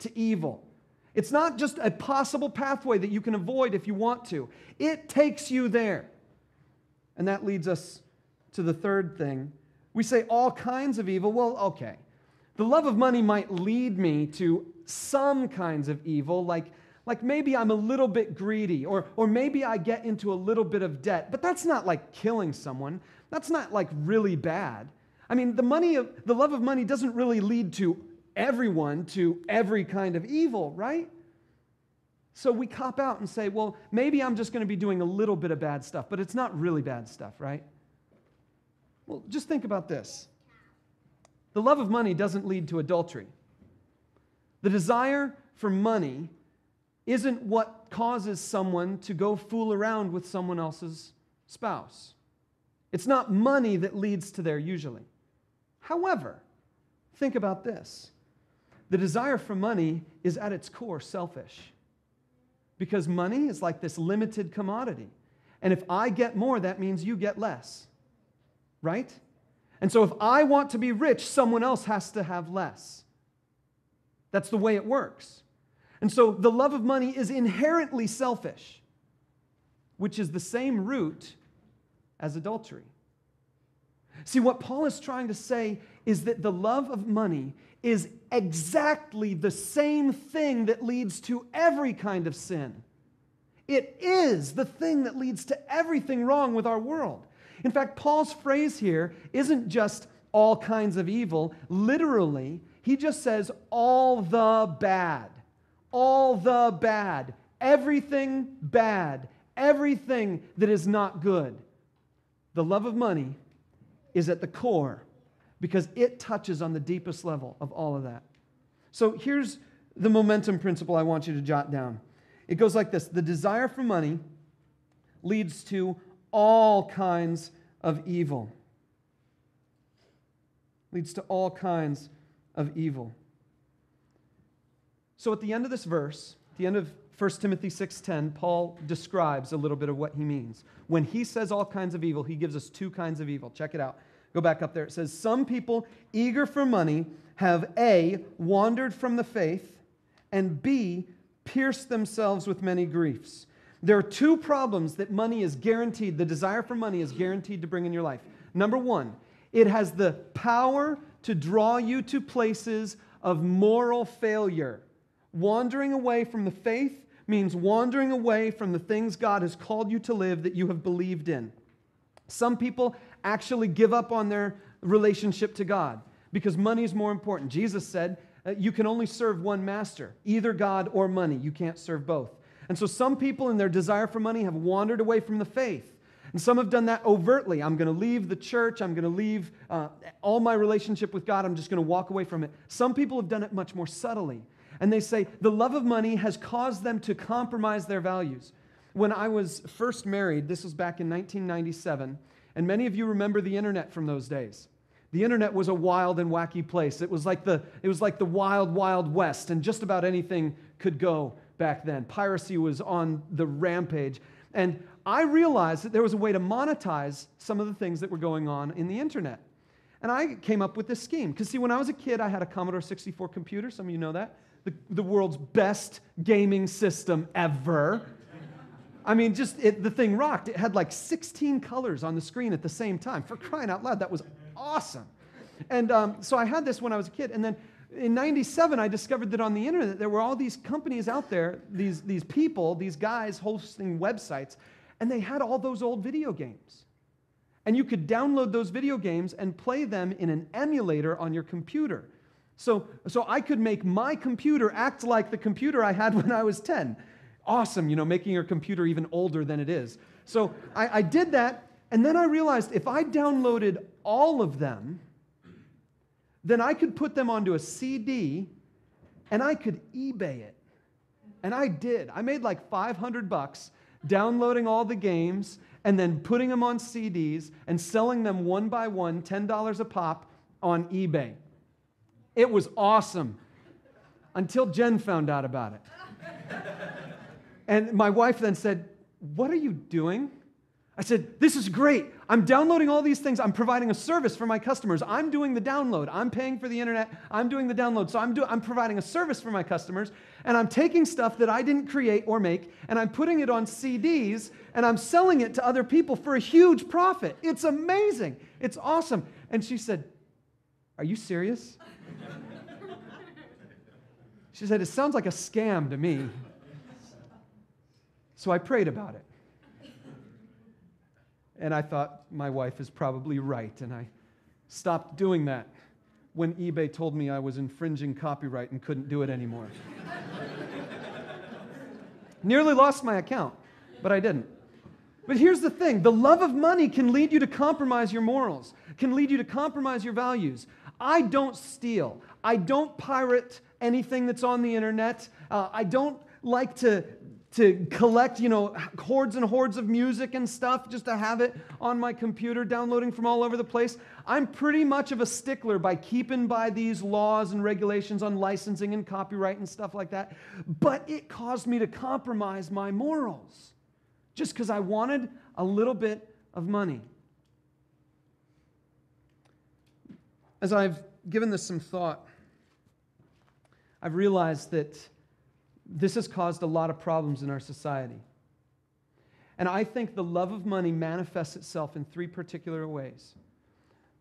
to evil. It's not just a possible pathway that you can avoid if you want to. It takes you there. And that leads us to the third thing. We say all kinds of evil. Well, okay. The love of money might lead me to some kinds of evil, like maybe I'm a little bit greedy, or maybe I get into a little bit of debt. But that's not like killing someone. That's not like really bad. I mean, the love of money doesn't really lead to everyone to every kind of evil, right? So we cop out and say, well, maybe I'm just going to be doing a little bit of bad stuff, but it's not really bad stuff, right? Well, just think about this. The love of money doesn't lead to adultery. The desire for money isn't what causes someone to go fool around with someone else's spouse. It's not money that leads to there usually. However, think about this. The desire for money is at its core selfish. Because money is like this limited commodity. And if I get more, that means you get less. Right? And so if I want to be rich, someone else has to have less. That's the way it works. And so the love of money is inherently selfish, which is the same root as adultery. See, what Paul is trying to say is that the love of money is exactly the same thing that leads to every kind of sin. It is the thing that leads to everything wrong with our world. In fact, Paul's phrase here isn't just all kinds of evil. Literally, he just says all the bad. All the bad. Everything bad. Everything that is not good. The love of money is at the core because it touches on the deepest level of all of that. So here's the momentum principle I want you to jot down. It goes like this. The desire for money leads to all kinds of evil. Leads to all kinds of evil. So at the end of this verse, at the end of 1 Timothy 6:10, Paul describes a little bit of what he means. When he says all kinds of evil, he gives us two kinds of evil. Check it out. Go back up there. It says, some people eager for money have A, wandered from the faith, and B, pierced themselves with many griefs. There are two problems that money is guaranteed, the desire for money is guaranteed to bring in your life. Number one, it has the power to draw you to places of moral failure. Wandering away from the faith means wandering away from the things God has called you to live that you have believed in. Some people actually give up on their relationship to God because money is more important. Jesus said, you can only serve one master, either God or money. You can't serve both. And so some people in their desire for money have wandered away from the faith. And some have done that overtly. I'm going to leave the church. I'm going to leave all my relationship with God. I'm just going to walk away from it. Some people have done it much more subtly. And they say the love of money has caused them to compromise their values. When I was first married, this was back in 1997, and many of you remember the internet from those days. The internet was a wild and wacky place. It was like the wild, wild west, and just about anything could go back then. Piracy was on the rampage. And I realized that there was a way to monetize some of the things that were going on in the internet. And I came up with this scheme. Because see, when I was a kid, I had a Commodore 64 computer. Some of you know that. The world's best gaming system ever. I mean, the thing rocked. It had like 16 colors on the screen at the same time. For crying out loud, that was awesome. And so I had this when I was a kid. And then in 97, I discovered that on the internet, there were all these companies out there, these people, these guys hosting websites, and they had all those old video games. And you could download those video games and play them in an emulator on your computer. So I could make my computer act like the computer I had when I was 10. Awesome, making your computer even older than it is. So I did that, and then I realized if I downloaded all of them, then I could put them onto a CD, and I could eBay it. And I did. I made like $500 downloading all the games and then putting them on CDs and selling them one by one, $10 a pop on eBay. It was awesome until Jen found out about it. And my wife then said, "What are you doing?" I said, this is great. I'm downloading all these things. I'm providing a service for my customers. I'm doing the download. I'm paying for the internet. I'm doing the download. So I'm providing a service for my customers. And I'm taking stuff that I didn't create or make, and I'm putting it on CDs, and I'm selling it to other people for a huge profit. It's amazing. It's awesome. And she said, are you serious? She said, it sounds like a scam to me. So I prayed about it. And I thought, my wife is probably right. And I stopped doing that when eBay told me I was infringing copyright and couldn't do it anymore. Nearly lost my account, but I didn't. But here's the thing. The love of money can lead you to compromise your morals, can lead you to compromise your values. I don't steal. I don't pirate anything that's on the internet. I don't like to collect, hordes and hordes of music and stuff just to have it on my computer, downloading from all over the place. I'm pretty much of a stickler by keeping by these laws and regulations on licensing and copyright and stuff like that. But it caused me to compromise my morals just because I wanted a little bit of money. As I've given this some thought, I've realized that this has caused a lot of problems in our society. And I think the love of money manifests itself in three particular ways.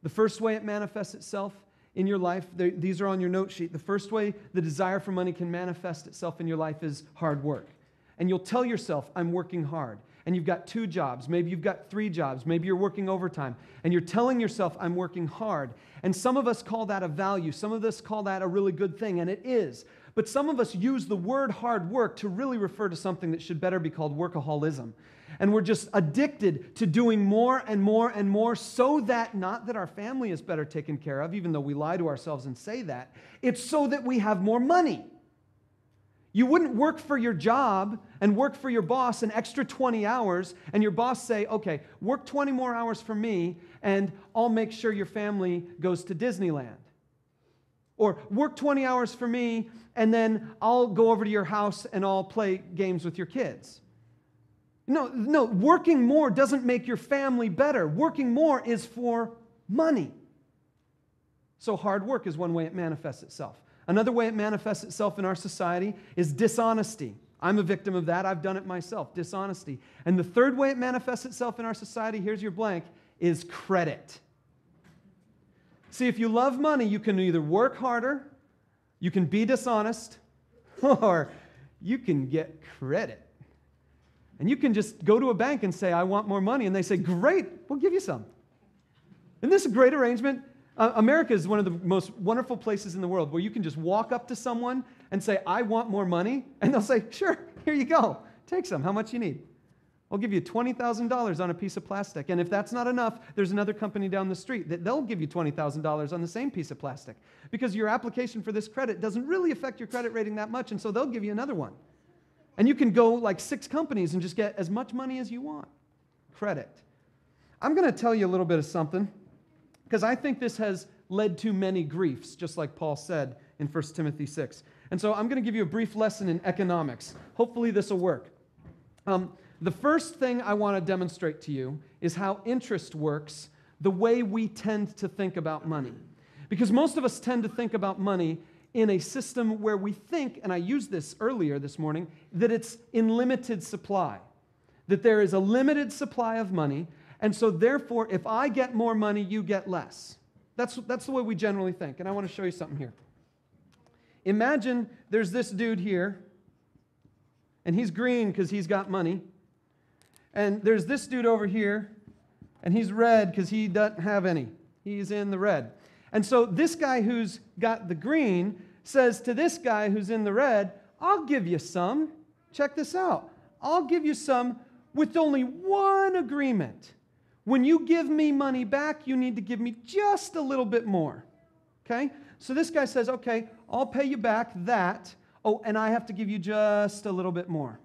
The first way it manifests itself in your life, these are on your note sheet. The first way the desire for money can manifest itself in your life is hard work. And you'll tell yourself, I'm working hard. And you've got 2 jobs. Maybe you've got 3 jobs. Maybe you're working overtime. And you're telling yourself, I'm working hard. And some of us call that a value. Some of us call that a really good thing, and it is. But some of us use the word hard work to really refer to something that should better be called workaholism. And we're just addicted to doing more and more and more so that, not that our family is better taken care of, even though we lie to ourselves and say that, it's so that we have more money. You wouldn't work for your job and work for your boss an extra 20 hours and your boss say, okay, work 20 more hours for me and I'll make sure your family goes to Disneyland. Or work 20 hours for me and then I'll go over to your house and I'll play games with your kids. No, working more doesn't make your family better. Working more is for money. So hard work is one way it manifests itself. Another way it manifests itself in our society is dishonesty. I'm a victim of that. I've done it myself, dishonesty. And the third way it manifests itself in our society, here's your blank, is credit. See, if you love money, you can either work harder, you can be dishonest, or you can get credit. And you can just go to a bank and say, I want more money. And they say, great, we'll give you some. Isn't this a great arrangement? America is one of the most wonderful places in the world where you can just walk up to someone and say, I want more money. And they'll say, sure, here you go. Take some. How much you need? I'll give you $20,000 on a piece of plastic. And if that's not enough, there's another company down the street that they'll give you $20,000 on the same piece of plastic because your application for this credit doesn't really affect your credit rating that much, and so they'll give you another one. And you can go like 6 companies and just get as much money as you want. Credit. I'm going to tell you a little bit of something because I think this has led to many griefs, just like Paul said in 1 Timothy 6. And so I'm going to give you a brief lesson in economics. Hopefully this will work. The first thing I want to demonstrate to you is how interest works the way we tend to think about money. Because most of us tend to think about money in a system where we think, and I used this earlier this morning, that it's in limited supply. That there is a limited supply of money, and so therefore, if I get more money, you get less. That's the way we generally think, and I want to show you something here. Imagine there's this dude here, and he's green because he's got money. And there's this dude over here, and he's red because he doesn't have any. He's in the red. And so this guy who's got the green says to this guy who's in the red, I'll give you some. Check this out. I'll give you some with only one agreement. When you give me money back, you need to give me just a little bit more. Okay? So this guy says, okay, I'll pay you back that. Oh, and I have to give you just a little bit more.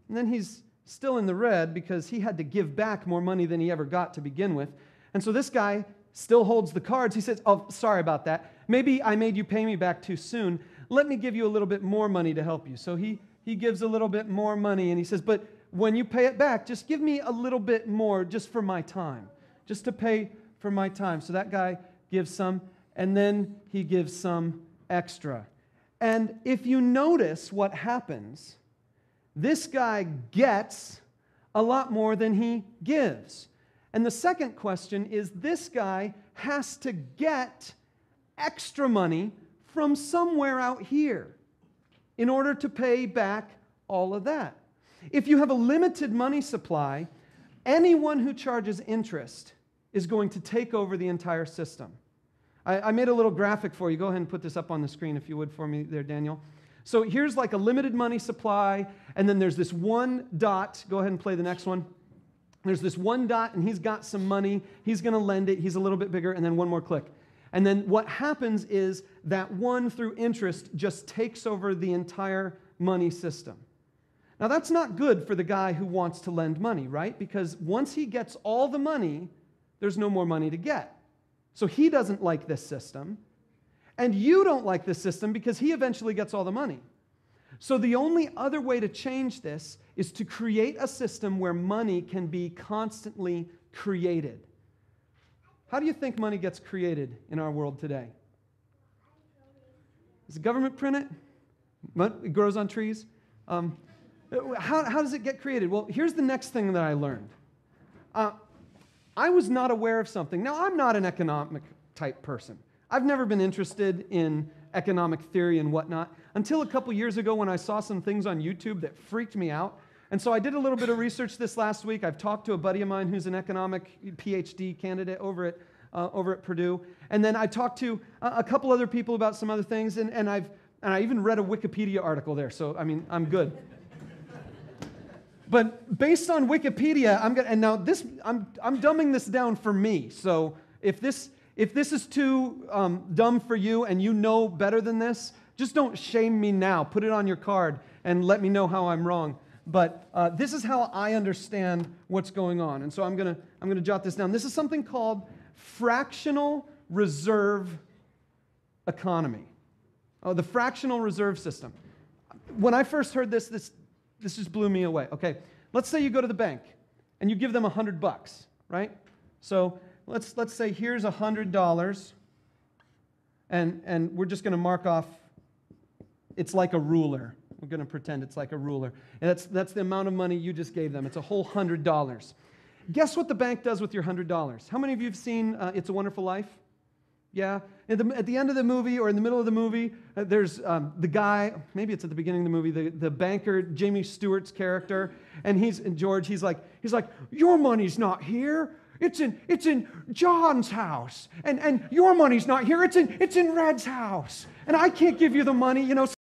And then he's still in the red because he had to give back more money than he ever got to begin with. And so this guy still holds the cards. He says, oh, sorry about that. Maybe I made you pay me back too soon. Let me give you a little bit more money to help you. So he gives a little bit more money, and he says, but when you pay it back, just give me a little bit more just for my time, just to pay for my time. So that guy gives some, and then he gives some extra. And if you notice what happens, this guy gets a lot more than he gives. And the second question is, this guy has to get extra money from somewhere out here in order to pay back all of that. If you have a limited money supply, anyone who charges interest is going to take over the entire system. I made a little graphic for you. Go ahead and put this up on the screen if you would for me there, Daniel. So here's like a limited money supply, and then there's this one dot. Go ahead and play the next one. There's this one dot, and he's got some money. He's going to lend it. He's a little bit bigger, and then one more click. And then what happens is that one through interest just takes over the entire money system. Now, that's not good for the guy who wants to lend money, right? Because once he gets all the money, there's no more money to get. So he doesn't like this system, and you don't like this system because he eventually gets all the money. So the only other way to change this is to create a system where money can be constantly created. How do you think money gets created in our world today? Does the government print it? It grows on trees? How does it get created? Well, here's the next thing that I learned. I was not aware of something. Now, I'm not an economic type person. I've never been interested in economic theory and whatnot until a couple years ago when I saw some things on YouTube that freaked me out. And so I did a little bit of research this last week. I've talked to a buddy of mine who's an economic PhD candidate over at Purdue. And then I talked to a couple other people about some other things, and I even read a Wikipedia article there. So, I mean, I'm good. But based on Wikipedia, I'm dumbing this down for me. So if this is too dumb for you and you know better than this, just don't shame me now. Put it on your card and let me know how I'm wrong. But this is how I understand what's going on. And so I'm gonna jot this down. This is something called fractional reserve economy. The fractional reserve system. When I first heard this just blew me away. Okay, let's say you go to the bank and you give them $100, right? So let's say here's $100, and we're just going to mark off. It's like a ruler. We're going to pretend it's like a ruler, and that's the amount of money you just gave them. It's a whole $100. Guess what the bank does with your $100? How many of you have seen It's a Wonderful Life? Yeah. At the end of the movie or in the middle of the movie, there's the guy, maybe it's at the beginning of the movie, the banker, Jamie Stewart's character, and George, he's like, your money's not here. It's in John's house. And your money's not here. It's in Red's house. And I can't give you the money,